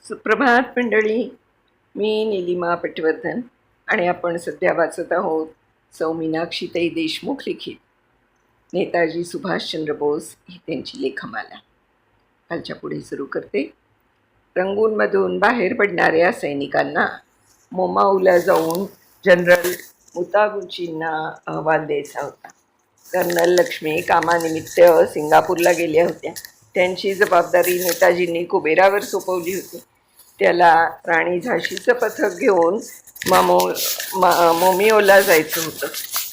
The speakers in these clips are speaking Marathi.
सुप्रभात मंडळी. मी निलिमा पटवर्धन आणि आपण सध्या वाचत आहोत सौ मीनाक्षीताई देशमुख लिखित नेताजी सुभाषचंद्र बोस ही त्यांची लेखमाला. कालच्या पुढे सुरू करते. रंगूनमधून बाहेर पडणाऱ्या सैनिकांना मोमाऊला जाऊन जनरल मुतागुचींना अहवाल द्यायचा होता. कर्नल लक्ष्मी कामानिमित्त सिंगापूरला गेल्या होत्या. त्यांची जबाबदारी नेताजींनी कुबेरावर सोपवली होती. त्याला राणी झाशीचं पथक घेऊन मोमियोला जायचं होतं.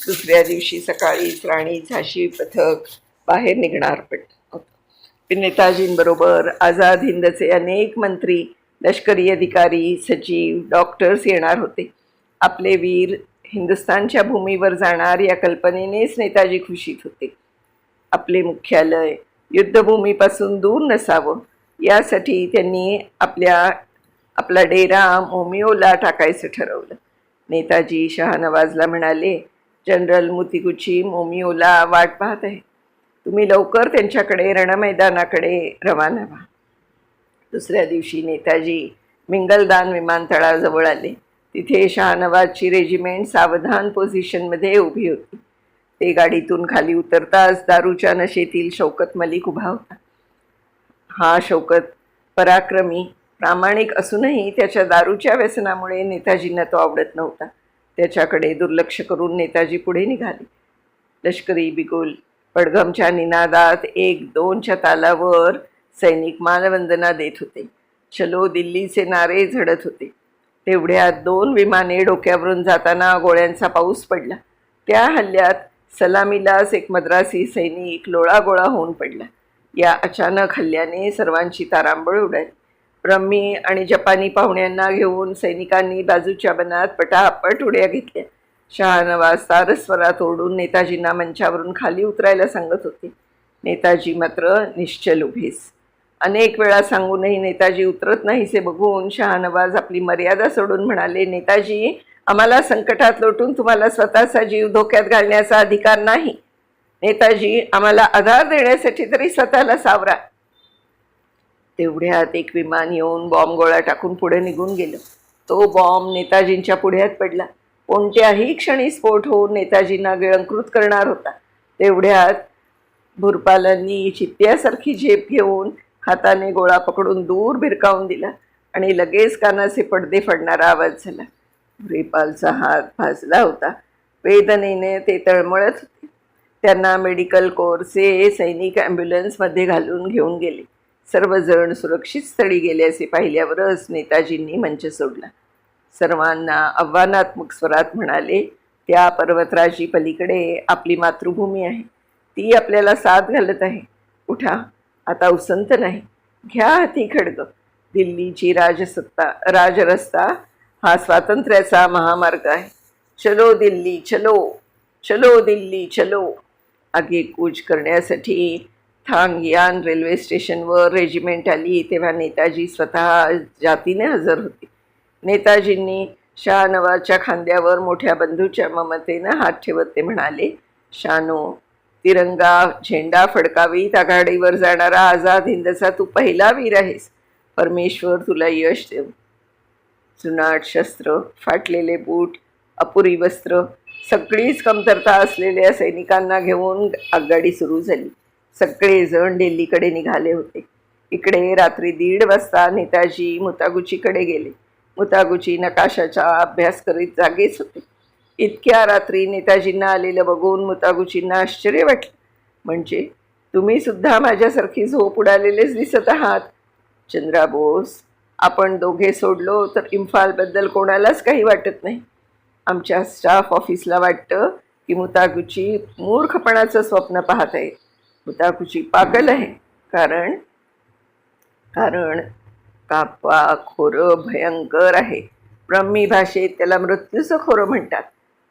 दुसऱ्या दिवशी सकाळीच राणी झाशी पथक बाहेर निघणार होतं. नेताजींबरोबर आझाद हिंदचे अनेक मंत्री, लष्करी अधिकारी, सचिव, डॉक्टर्स येणार होते. आपले वीर हिंदुस्थानच्या भूमीवर जाणार या कल्पनेनेच नेताजी खुशीत होते. आपले मुख्यालय युद्धभूमीपासून दूर नसावं यासाठी त्यांनी आपला डेरा मोमियोला टाकायचं ठरवलं. नेताजी शहानवाजला म्हणाले, जनरल मुतिगुची मोमियोला वाट पाहत आहे. तुम्ही लवकर त्यांच्याकडे रणमैदानाकडे रवाना व्हा. दुसऱ्या दिवशी नेताजी मिंगलदान विमानतळाजवळ आले. तिथे शहानवाजची रेजिमेंट सावधान पोझिशनमध्ये उभी होती. ते गाडीतून खाली उतरताच दारूच्या नशेतील शौकत मलिक उभा होता. हा शौकत पराक्रमी, प्रामाणिक असूनही त्याच्या दारूच्या व्यसनामुळे नेताजींना तो आवडत नव्हता. त्याच्याकडे दुर्लक्ष करून नेताजी पुढे निघाले. लष्करी बिगुल पडघमच्या निनादात 1-2च्या तालावर सैनिक मानवंदना देत होते. चलो दिल्लीचे नारे झडत होते. तेवढ्यात 2 विमाने डोक्यावरून जाताना गोळ्यांचा पाऊस पडला. त्या हल्ल्यात सलामीलाच एक मद्रासी सैनिक लोळागोळा होऊन पडला. या अचानक हल्ल्याने सर्वांची तारांबळ उडाली. ब्रह्मी आणि जपानी पाहुण्यांना घेऊन सैनिकांनी बाजूच्या बनात पटापट उड्या घेतल्या. शहानवाज तारस्वरात ओरडून नेताजींना मंचावरून खाली उतरायला सांगत होते. नेताजी मात्र निश्चल उभेच. अनेक वेळा सांगूनही नेताजी उतरत नाहीसे बघून शहानवाज आपली मर्यादा सोडून म्हणाले, नेताजी, आम्हाला संकटात लोटून तुम्हाला स्वतःचा जीव धोक्यात घालण्याचा अधिकार नाही. नेताजी, आम्हाला आधार देण्यासाठी तरी स्वतःला सावरा. तेवढ्यात एक विमान येऊन बॉम्ब गोळा टाकून पुढे निघून गेलं. तो बॉम्ब नेताजींच्या पुढ्यात पडला. कोणत्याही क्षणी स्फोट होऊन नेताजींना गिळंकृत करणार होता. तेवढ्यात भुरपालांनी चित्त्यासारखी झेप घेऊन हाताने गोळा पकडून दूर भिरकावून दिला आणि लगेच कानाचे पडदे फाडणारा आवाज झाला. भुरीपालचा हात भाजला होता. वेदनेने ते तळमळत होते. त्यांना मेडिकल कोरचे सैनिक ॲम्ब्युलन्समध्ये घालून घेऊन गेले. सर्वजण सुरक्षित स्थळी गेल्याचे पाहिल्यावरच नेताजींनी मंच सोडला. सर्वांना आव्हानात्मक स्वरात म्हणाले, त्या पर्वतराजी पलीकडे आपली मातृभूमी आहे. ती आपल्याला साथ घालत आहे. उठा, आता उसंत नाही. घ्या हाती खड्ग. दिल्लीची राजरस्ता हा स्वातंत्र्याचा महामार्ग आहे. चलो दिल्ली चलो, चलो दिल्ली चलो. आगेकूच करण्यासाठी थांगयान रेल्वे स्टेशनवर रेजिमेंट आली तेव्हा नेताजी स्वतः जातीने हजर होते. नेताजींनी शहानवाजच्या खांद्यावर मोठ्या बंधूच्या ममतेनं हात ठेवत ते म्हणाले, शानो, तिरंगा झेंडा फडकावीत आघाडीवर जाणारा आझाद हिंदचा तू पहिला वीर आहेस. परमेश्वर तुला यश देव. जुनाट शस्त्र, फाटलेले बूट, अपुरी वस्त्र, सगळीच कमतरता असलेल्या सैनिकांना घेऊन आगगाडी सुरू झाली. सगळेजण दिल्लीकडे निघाले होते. इकडे रात्री 1:30 वाजता नेताजी मुतागुचीकडे गेले. मुतागुची नकाशाचा अभ्यास करीत जागेच होते. इतक्या रात्री नेताजींना आलेलं बघून मुतागुचींना आश्चर्य वाटलं. म्हणजे तुम्ही सुद्धा माझ्यासारखी झोप उडालेलेच दिसत आहात. चंद्रा बोस, आपण दोघे सोडलो तर इम्फालबद्दल कोणालाच काही वाटत नाही. आमच्या स्टाफ ऑफिसला वाटतं की मुतागुची मूर्खपणाचं स्वप्न पाहत आहे. मुतागुची पागल आहे. कारण कापा खोरं भयंकर आहे. ब्रह्मी भाषेत त्याला मृत्यूचं खोरं म्हणतात.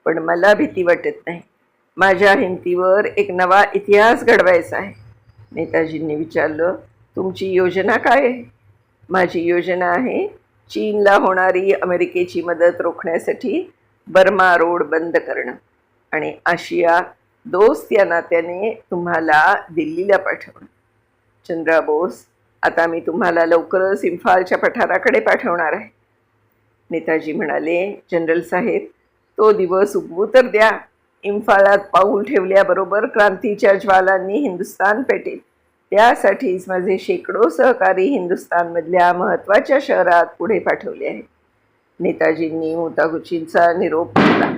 पण मला भीती वाटत नाही. माझ्या हिमतीवर एक नवा इतिहास घडवायचा आहे. नेताजींनी विचारलं, तुमची योजना काय आहे? माझी योजना आहे चीनला होणारी अमेरिकेची मदत रोखण्यासाठी बर्मा रोड बंद करणं आणि आशिया दोस्त या नात्याने तुम्हाला दिल्लीला पाठवणं. चंद्रा बोस, आता मी तुम्हाला लवकरच इम्फालच्या पठाराकडे पाठवणार आहे. नेताजी म्हणाले, जनरल साहेब, तो दिवस उगवू तर द्या. इम्फालात पाऊल ठेवल्याबरोबर क्रांतीच्या ज्वालांनी हिंदुस्तान पेटेल. त्यासाठीच माझे शेकडो सहकारी हिंदुस्तानमधल्या महत्त्वाच्या शहरात पुढे पाठवले आहेत. नेताजींनी मुतागुचींचा निरोप घेतला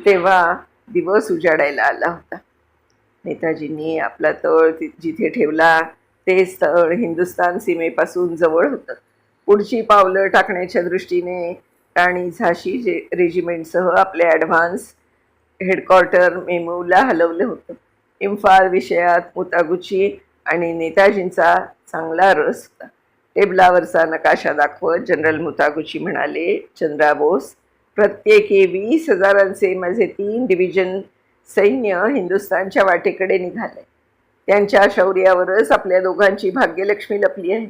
तेव्हा दिवस उजाडायला आला होता. नेताजींनी आपला तळ जिथे ठेवला ते स्थळ हिंदुस्तान सीमेपासून जवळ होतं. पुढची पावलं टाकण्याच्या दृष्टीने राणी झाशी रेजिमेंटसह आपले ॲडव्हान्स हेडक्वार्टर मेमूला हलवलं होतं. इम्फाल विषयात मुतागुची आणि नेताजींचा चांगला रस होता. टेबलावरचा नकाशा दाखवत जनरल मुतागुची म्हणाले, चंद्रा बोस, प्रत्येकी 20,000 माझे 3 डिव्हिजन सैन्य हिंदुस्थानच्या वाटेकडे निघाले. त्यांच्या शौर्यावरच आपल्या दोघांची भाग्यलक्ष्मी लपली आहे.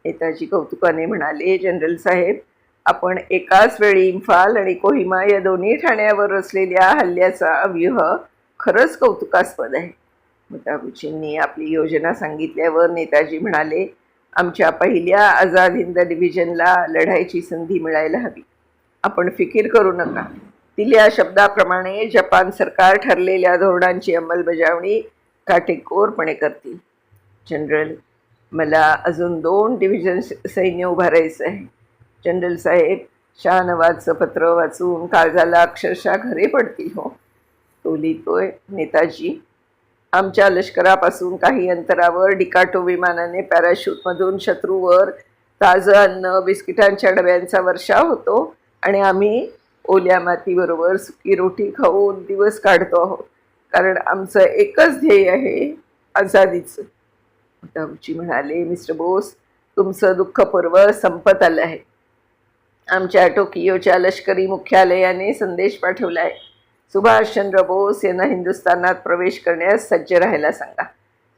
नेताजी कौतुकाने म्हणाले, जनरल साहेब, आपण एकाच वेळी इम्फाल आणि कोहिमा या दोन्ही ठाण्यावर रचलेल्या हल्ल्याचा व्यूह खरंच कौतुकास्पद आहे. मुतागुचींनी आपली योजना सांगितल्यावर नेताजी म्हणाले, आमच्या पहिल्या आझाद हिंद डिव्हिजनला लढायची संधी मिळायला हवी. आपण फिकीर करू नका. दिल्या शब्दाप्रमाणे जपान सरकार ठरलेल्या धोरणांची अंमलबजावणी काटेकोरपणे करतील. जनरल, मला अजून 2 डिव्हिजन सैन्य उभारायचं आहे. जनरल साहेब, शहानवाजचं पत्र वाचून काळजाला अक्षरशः घरे पडतील हो. तो लिहितोय, नेताजी, आमच्या लष्करापासून काही अंतरावर डिकाटो विमानाने पॅराशूटमधून शत्रूवर ताजं अन्न बिस्किटांच्या डब्यांचा वर्षाव होतो आणि आम्ही ओल्या मातीबरोबर सुकी रोटी खाऊन दिवस काढतो आहोत, कारण आमचं एकच ध्येय आहे, आझादीचं. मुतागुची म्हणाले, मिस्टर बोस, तुमचं दुःखपर्व संपत आलं आहे. आमच्या टोकियोच्या लष्करी मुख्यालयाने संदेश पाठवला आहे. सुभाषचंद्र बोस यांना हिंदुस्थानात प्रवेश करण्यास सज्ज राहायला सांगा.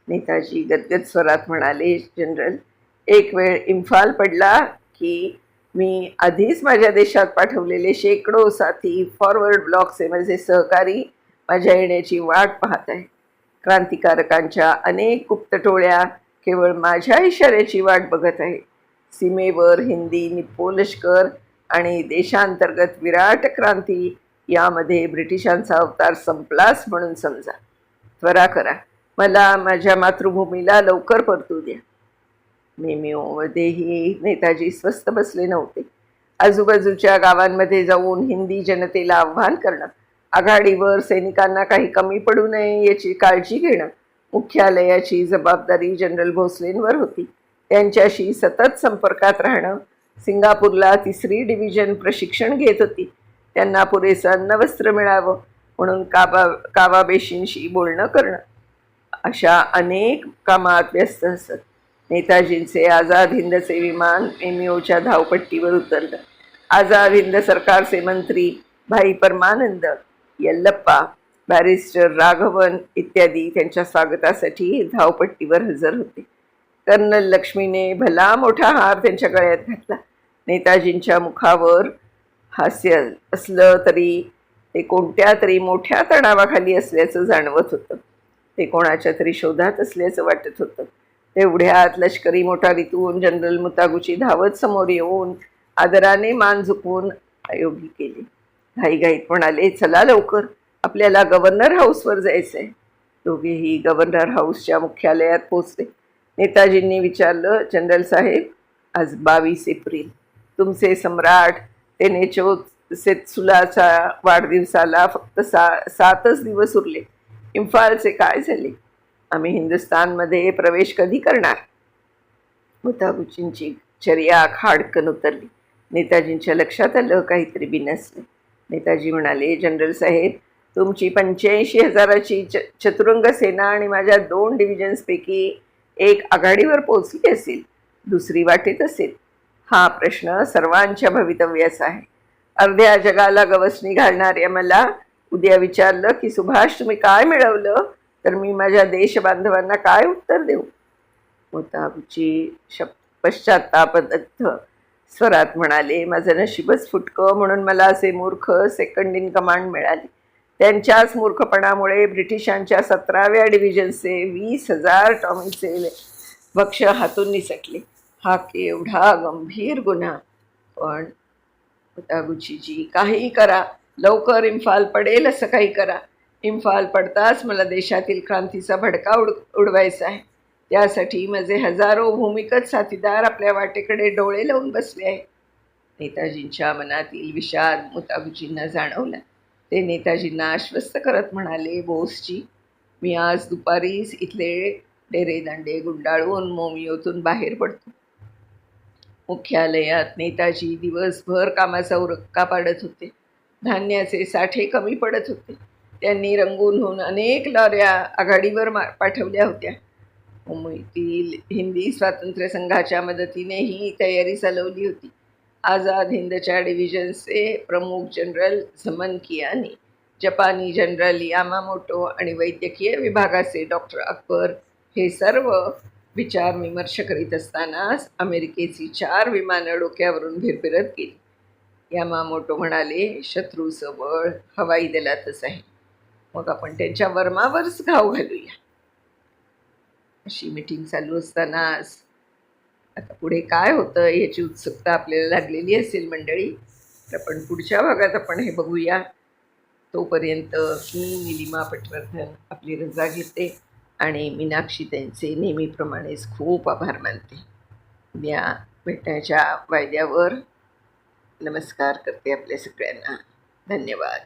नेताजी गदगद स्वरात म्हणाले, जनरल, एक वेळ इम्फाल पडला की मी आधीच माझ्या देशात पाठवलेले शेकडो साथी फॉरवर्ड ब्लॉकचे माझे सहकारी माझ्या येण्याची वाट पाहत आहे. क्रांतिकारकांच्या अनेक गुप्त टोळ्या केवळ माझ्या इशाऱ्याची वाट बघत आहे. सीमेवर हिंदी निप्पो लष्कर आणि देशांतर्गत विराट क्रांती यामध्ये ब्रिटिशांचा अवतार संपलाच म्हणून समजा. त्वरा करा, मला माझ्या मातृभूमीला लवकर परतू द्या. मेमिओमध्येही नेताजी स्वस्थ बसले नव्हते. आजूबाजूच्या गावांमध्ये जाऊन हिंदी जनतेला आव्हान करणं, आघाडीवर सैनिकांना काही कमी पडू नये याची काळजी घेणं, मुख्यालयाची जबाबदारी जनरल भोसलेंवर होती. त्यांच्याशी सतत संपर्कात राहणं. सिंगापूरला 3री डिव्हिजन प्रशिक्षण घेत होती. त्यांना पुरेसं अन्नवस्त्र मिळावं म्हणून कावाबेशींशी बोलणं करणं, अशा अनेक कामात व्यस्त असत. नेताजींचे आझाद हिंदचे विमान मेमिओच्या धावपट्टीवर उतरलं. आझाद हिंद सरकारचे मंत्री भाई परमानंद, यल्लप्पा, बॅरिस्टर राघवन इत्यादी त्यांच्या स्वागतासाठी धावपट्टीवर हजर होते. कर्नल लक्ष्मीने भला मोठा हार त्यांच्या गळ्यात घातला. नेताजींच्या मुखावर हास्य असलं तरी ते कोणत्या तरी मोठ्या तणावाखाली असल्याचं जाणवत होतं. ते कोणाच्या तरी शोधात असल्याचं वाटत होतं. तेवढ्यात लष्करी मोटारीतून जनरल मुतागुची धावत समोर येऊन आदराने मान झुकवून आयोगी केली. घाईघाईत म्हणाले, चला लवकर, आपल्याला गव्हर्नर हाऊसवर जायचं आहे. दोघेही गव्हर्नर हाऊसच्या मुख्यालयात पोचले. नेताजींनी विचारलं, जनरल साहेब, आज 22 एप्रिल, तुमचे सम्राट तेनेचो सेत्सुलाच्या वाढदिवसाला फक्त 7च दिवस उरले. इम्फालचे काय झाले? आम्ही हिंदुस्थानमध्ये प्रवेश कधी करणार? मुतागुचींची चर्या खाडकन उतरली. नेताजींच्या लक्षात आलं काहीतरी बिनसलं. नेताजी म्हणाले, जनरल साहेब, तुमची 85,000ची चतुरंग सेना आणि माझ्या 2 डिव्हिजन्सपैकी एक आघाडीवर पोचली असेल, दुसरी वाटेत असेल. हा प्रश्न सर्वांच्या भवितव्याचा आहे. अर्ध्या जगाला गवसणी घालणाऱ्या मला उद्या विचारलं की सुभाष तुम्ही काय मिळवलं, तर मी माझ्या देशबांधवांना काय उत्तर देऊ? मुतागुची पश्चात्तापदत्त स्वरात म्हणाले, माझं नशीबच फुटकं म्हणून मला असे मूर्ख सेकंड इन कमांड मिळाले. त्यांच्याच मूर्खपणामुळे ब्रिटिशांच्या 17व्या डिव्हिजनचे 20,000 टॉमीचे भक्ष हातून निसटले. हा केवढा गंभीर गुन्हा. पण मुतागुचीजी, काहीही करा, लवकर इम्फाल पडेल असं काही करा. इम्फाल पडताच मला देशातील क्रांतीचा भडका उडवायचा आहे. त्यासाठी माझे हजारो भूमिगत साथीदार आपल्या वाटेकडे डोळे लावून बसले आहेत. नेताजींच्या मनातील विषाद मुतागुचींना जाणवला. ते नेताजींना आश्वस्त करत म्हणाले, बोसजी, मी आज दुपारीच इथले डेरेदांडे गुंडाळून मोमियोतून बाहेर पडतो. मुख्यालयात नेताजी दिवसभर कामाचा उरक्का पाडत होते. धान्याचे साठे कमी पडत होते. त्यांनी रंगून होऊन अनेक लॉऱ्या आघाडीवर पाठवल्या होत्या. मुंबईतील हिंदी स्वातंत्र्य संघाच्या मदतीने ही तयारी चालवली होती. आझाद हिंदच्या डिव्हिजन्सचे प्रमुख जनरल झमनकियानी, जपानी जनरल यामामोटो आणि वैद्यकीय विभागाचे डॉक्टर अकबर हे सर्व विचारविमर्श करीत असतानाच अमेरिकेची 4 विमानं डोक्यावरून भिरभिरत गेली. यामामोटो म्हणाले, शत्रूचं बळ हवाई दलातच आहे. मग आपण त्यांच्या वर्मावरच घाव घालूया. अशी मीटिंग चालू असतानाच आता पुढे काय होतं याची उत्सुकता आपल्याला लागलेली असेल मंडळी. तर आपण पुढच्या भागात आपण हे बघूया. तोपर्यंत मी निलिमा पटवर्धन आपली रजा घेते आणि मीनाक्षी त्यांचे नेहमीप्रमाणेच खूप आभार मानते. उद्या भेटण्याच्या वायद्यावर नमस्कार करते आपल्या सगळ्यांना. धन्यवाद.